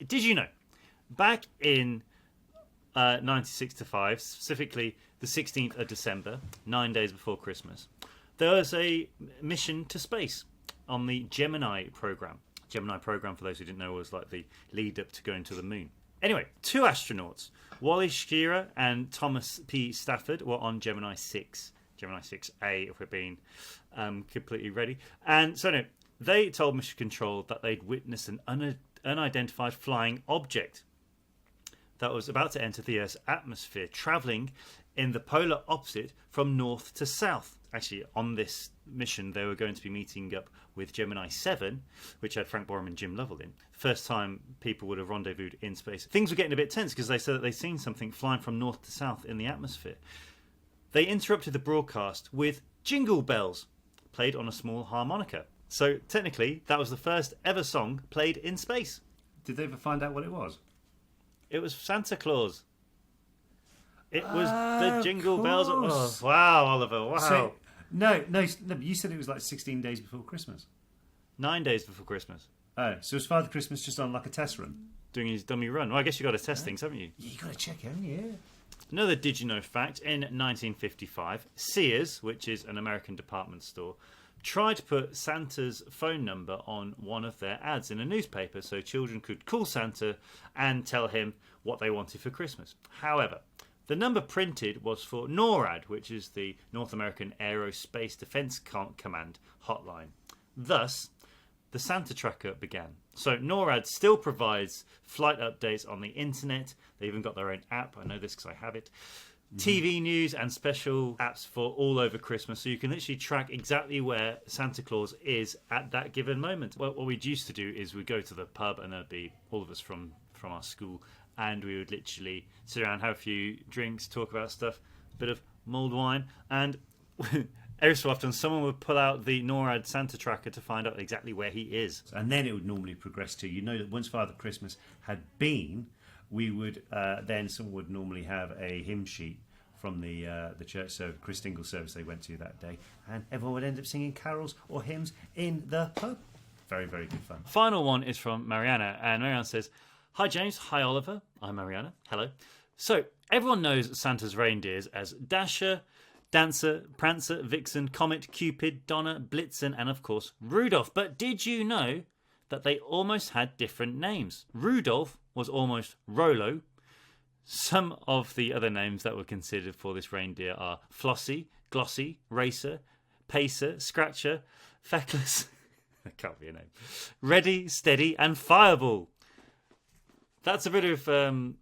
Did you know, back in 1965, specifically the 16th of December, 9 days before Christmas, there was a mission to space on the Gemini program. Gemini program, for those who didn't know, was like the lead up to going to the moon. Anyway, 2 astronauts, Wally Schirra and Thomas P. Stafford, were on Gemini 6. Gemini 6A, if we're being completely ready. And so, no, they told Mission Control that they'd witnessed an unidentified flying object that was about to enter the Earth's atmosphere, travelling in the polar opposite from north to south. Actually, on this mission, they were going to be meeting up with Gemini 7, which had Frank Boreham and Jim Lovell in. First time people would have rendezvoused in space. Things were getting a bit tense because they said that they'd seen something flying from north to south in the atmosphere. They interrupted the broadcast with jingle bells played on a small harmonica. So technically, that was the first ever song played in space. Did they ever find out what it was? It was Santa Claus. It was the jingle bells. Oh, wow, Oliver, wow. So, no, you said it was like 16 days before Christmas. 9 days before Christmas. Oh, so was Father Christmas just on like a test run? Doing his dummy run. Well, I guess you got to test things, haven't you? Yeah, you got to check, haven't you? Another did you know fact, in 1955, Sears, which is an American department store, tried to put Santa's phone number on one of their ads in a newspaper so children could call Santa and tell him what they wanted for Christmas. However, the number printed was for NORAD, which is the North American Aerospace Defense Command hotline. Thus, the Santa tracker began. So NORAD still provides flight updates on the internet. They even got their own app. I know this because I have it. TV news and special apps for all over Christmas, so you can literally track exactly where Santa Claus is at that given moment. Well, what we used to do is we'd go to the pub, and there'd be all of us from our school, and we would literally sit around, have a few drinks, talk about stuff, a bit of mulled wine, and every so often someone would pull out the NORAD Santa tracker to find out exactly where he is. And then it would normally progress to, that once Father Christmas had been, we would then someone would normally have a hymn sheet from the church service, Christingle service they went to that day, and everyone would end up singing carols or hymns in the pub. Very, very good fun. Final one is from Mariana, and Mariana says, "Hi James, hi Oliver, I'm Mariana, hello. So everyone knows Santa's reindeers as Dasher, Dancer, Prancer, Vixen, Comet, Cupid, Donner, Blitzen, and of course Rudolph. But did you know that they almost had different names? Rudolph was almost Rolo. Some of the other names that were considered for this reindeer are Flossie, Glossy, Racer, Pacer, Scratcher, Feckless, that can't be a name, Ready, Steady, and Fireball." That's a bit of a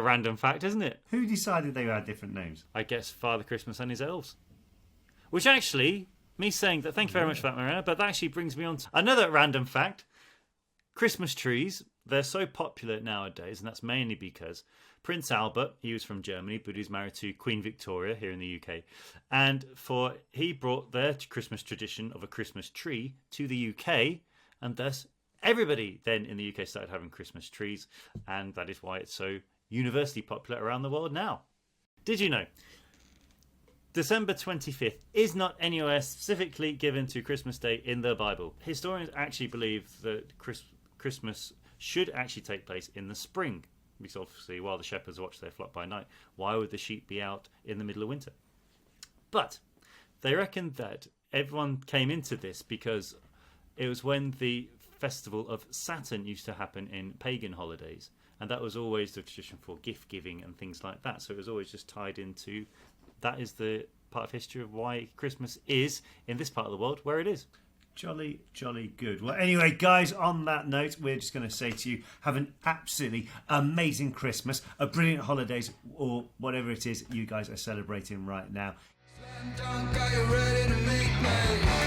random fact, isn't it? Who decided they had different names? I guess Father Christmas and his elves. Which actually, me saying that, thank you very much for that, Mariana, but that actually brings me on to another random fact. Christmas trees, they're so popular nowadays, and that's mainly because Prince Albert, he was from Germany, but he was married to Queen Victoria here in the UK, and he brought their Christmas tradition of a Christmas tree to the UK, and thus everybody then in the UK started having Christmas trees, and that is why it's so universally popular around the world now. Did you know December 25th is not anywhere specifically given to Christmas Day in the Bible? Historians actually believe that Christmas should actually take place in the spring, because obviously while the shepherds watch their flock by night, why would the sheep be out in the middle of winter? But they reckon that everyone came into this because it was when the festival of Saturn used to happen in pagan holidays, and that was always the tradition for gift giving and things like that, so it was always just tied into that. Is the part of history of why Christmas is in this part of the world where it is. Jolly, jolly good. Well, anyway, guys, on that note, we're just going to say to you, have an absolutely amazing Christmas, a brilliant holidays, or whatever it is you guys are celebrating right now. Slam dunk, are you ready to make me?